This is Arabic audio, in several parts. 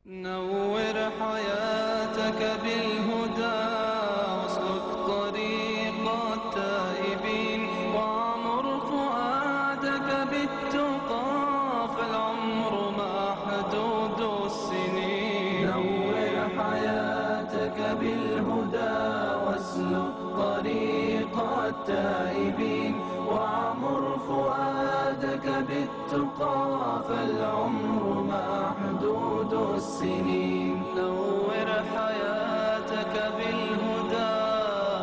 نور حياتك بالهدى واسلك طريق التائبين وعمر فؤادك بالتقى فالعمر محدود السنين. نور حياتك بالهدى واسلك طريق التائبين وعمر فؤادك بالتقى فالعمر محدود السنين. نور حياتك بالهدى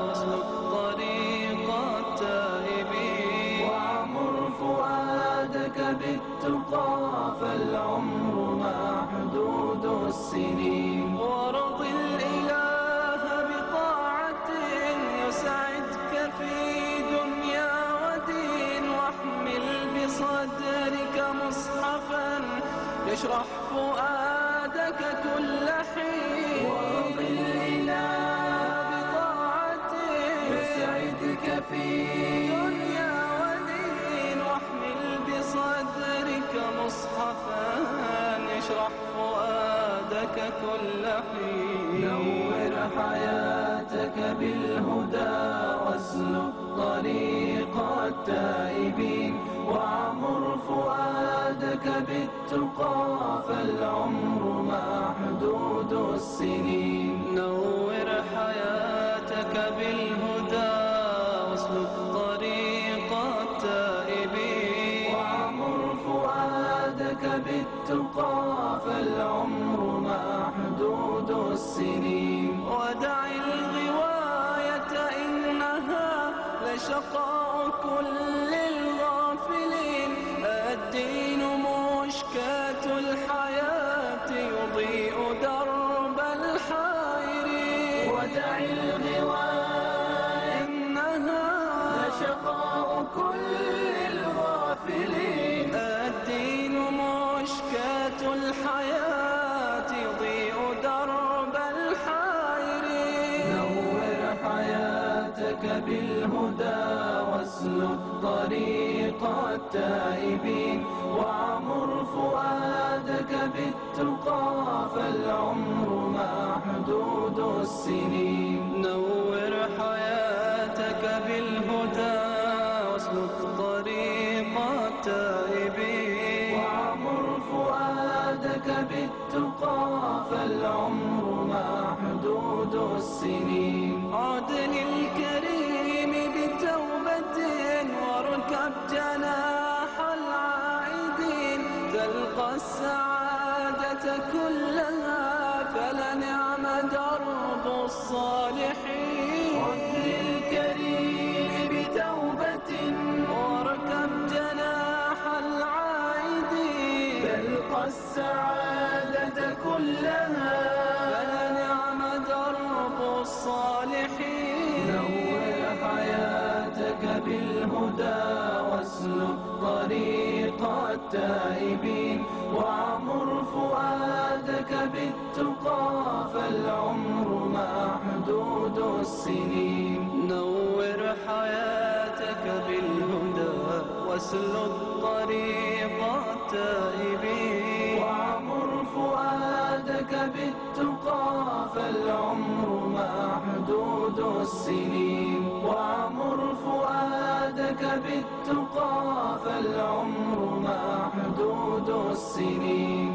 واسلك طريق التائبين وعمر فؤادك بالتقى فالعمر محدود السنين. وارض الإله بطاعة يسعدك في دنيا ودين واحمل بصدرك مصحفا يشرح فؤادك كل حين. وارض الإله بطاعة يسعدك في دنيا ودين واحمل بصدرك مصحفا يشرح فؤادك كل حين. نور حياتك بالهدى واسلك طريق التائبين وعمر فؤادك بالتقى فالعمر محدود السنين. نور حياتك بالهدى واسلك طريق التائبين وعمر فؤادك بالتقى فالعمر محدود السنين. ودع الغواية إنها لشقاء كل الغافلين. الدين مشكاة الحياة يضيء درب الحائرين. ودع الغواية إنها لشقاء كل الغافلين. الدين مشكاة الحياة يضيء درب الحائرين. نور حياتك بالهدى واسلك طريق التائبين وعمر فؤادك بالتقى فالعمر محدود السنين. نور حياتك بالهدى واسلك طريق التائبين وعمر فؤادك بالتقى فالعمر محدود السنين. عد للكريم بتوبة واركب جناح العائدين. تلقى السعادة كلها فلنعم درب الصالحين. عد للكريم بتوبة واركب جناح العائدين. تلقى السعادة كلها فلنعم درب الصالحين. نور حياتك بالهدى واسلك طريق التائبين وعمر فؤادك بالتقى فالعمر محدود السنين. نور حياتك بالهدى واسلك طريق التائبين وعمر فؤادك بالتقى فالعمر محدود السنين. وعمر فؤادك بالتقى فالعمر محدود السنين.